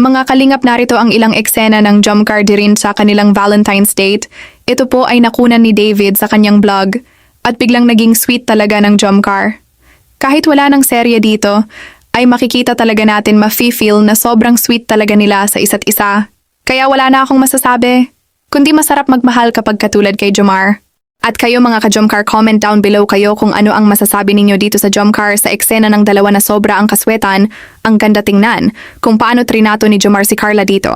Mga kalingap, narito ang ilang eksena ng Jomcar Dirin sa kanilang Valentine's date. Ito po ay nakunan ni David sa kanyang vlog at biglang naging sweet talaga ng Jomcar. Kahit wala ng serye dito, ay makikita talaga natin mafe-feel na sobrang sweet talaga nila sa isa't isa. Kaya wala na akong masasabi, kundi masarap magmahal kapag katulad kay Jomar. At kayo mga ka-Jomcar, comment down below kayo kung ano ang masasabi ninyo dito sa Jomcar sa eksena ng dalawa na sobra ang kaswetan, ang ganda tingnan, kung paano trinato ni Jomar si Carla dito.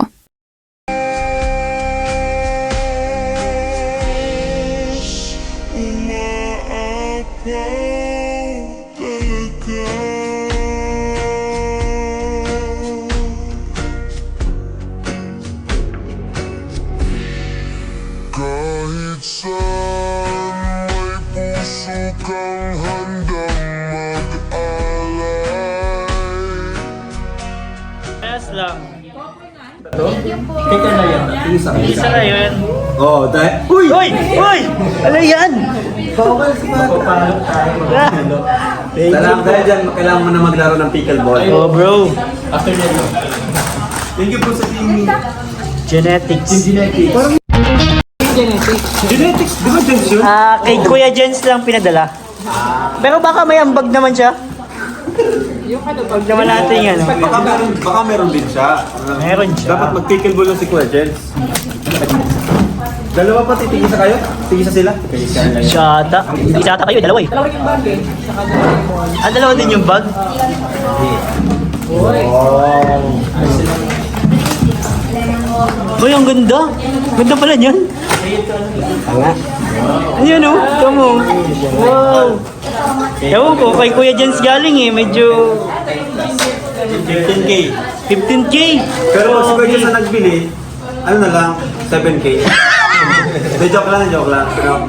Kahit saan may puso kang handang mag-alay. Yes lang. Kaya na yan. Isa na yun. Oh, dahil... Uy! Uy! Uy! Ano yan? Bawal si Mata. Salamat dahil dyan, kailangan mo na maglaro ng pickleball. Oh bro. After that, no? Thank you po sa team. Genetics. Genetics. Parang... Genetics? Di ba Jens yun? Kay Kuya Jens lang pinadala. Pero baka may ambag naman siya. Pag naman natin yan. Baka meron din siya. Meron siya. Dapat mag-pickleball lang si Kuya Jens. Dalawa pa, titigisa kayo? Tigisa sila? Shata. Isata kayo, dalawa eh. Dalawa din yung bag. Uy, ang ganda. Ganda pala niyan. Ayan o, tamo. Wow. Ewan ko, kay Kuya Jens galing eh. Medyo 15K. 15K. Pero kung si Kuya Jens na nagbili, ano na lang, 7K. De, joke lang. Pero...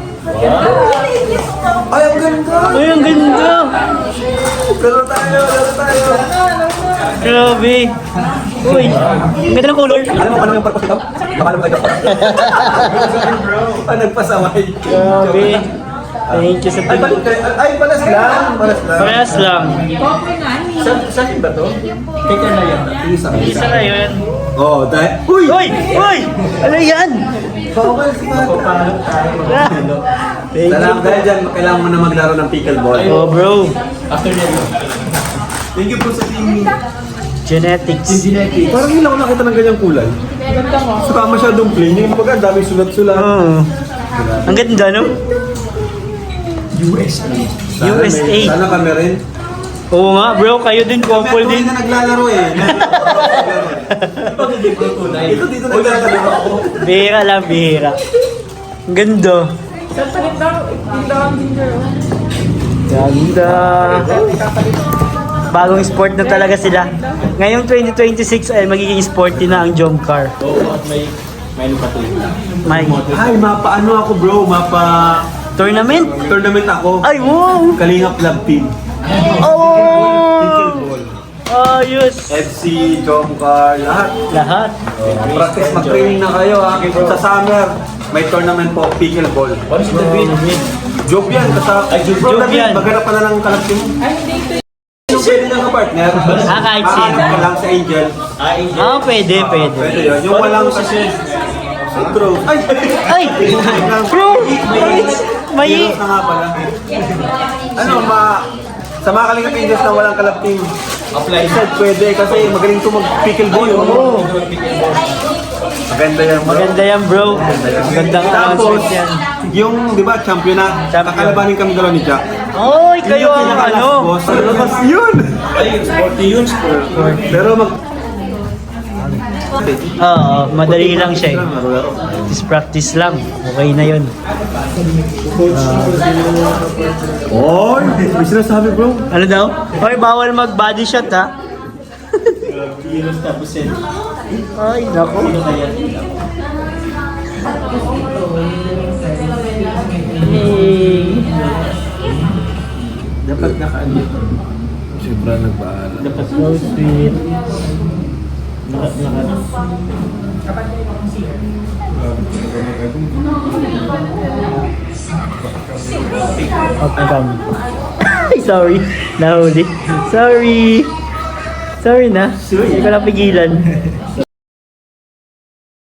Ay, ang ganda! Uy, ang ganda. Laro tayo! Grabe. Uy, ang ganda ng color. Alam mo kung ano yung purpose ito? Baka naman kayo. Nagpasaway. Grabe. Thank you sa Ay, tulong. palas lang. Parehas lang. Saan ba to? Kaya na yan. Isa na yun. Oh, dahil... Uy! Uy! Uy! Ano yan? Bawal si Mata. Thank you. Salamat dahil dyan, kailangan mo na maglaro ng pickleball. Oh bro. After that, no? Thank you po sa team. Genetics. Parang hindi lang ako nakita ng ganyang kulay. Saka masyadong plain. Yung baga, dami sulat-sulat. Oo. Ang ganda no? USA. USA. Sana kami rin. Oo nga bro, kayo din, couple Kami din. na naglalaro eh. Ito dito naglalaro ako. Bihira lang, bihira. Ang ganda. Ganda. Bagong sport na talaga sila. Ngayong 2026 ay magiging sporty na ang Jomcar. May Ay, mapa ano ako bro, mapa tournament? tournament ako. Ay, wow! Kalingap Lab Team. Oh! Pickleball. Ayos! FC, Jomcar, lahat. Lahat. Practice, mag-training na kayo ha. Sa summer, may tournament po, pickleball. What is the bid? Job yan, job yan. Maghanap ka na ng kalapin mo. Yung pwede niyang kapartner, Kahit sino. hahanap ka lang sa Angel. Pwede. Pwede yun. Yung walang True. Ay! Ay! Bro! May... Heroes na nga pala. Ano, sa mga kalingap Angels na walang kalapting apply. Said pwede kasi magaling to mag-pickleball. Oo. Maganda yan bro. Maganda yan bro. Magandang Tapos, announcement yan. yung di ba champion na, kakalabanin kami dalawa ni Jack. Oy, kayo Yung ang pinaka-last ano? boss. Labas yun! Ay, sporty yun. Pero Oo, madali lang siya eh. Practice lang. Okay na yun. Oy! May sinasabi bro. Ano daw? Hoy, bawal mag-body shot ha. Ay, nako. Hey. Dapat naka-ano. Siyempre nagbahala. Dapat so sweet. Ay, sorry. Nahuli. Sorry. Sorry na. Hindi ko napigilan.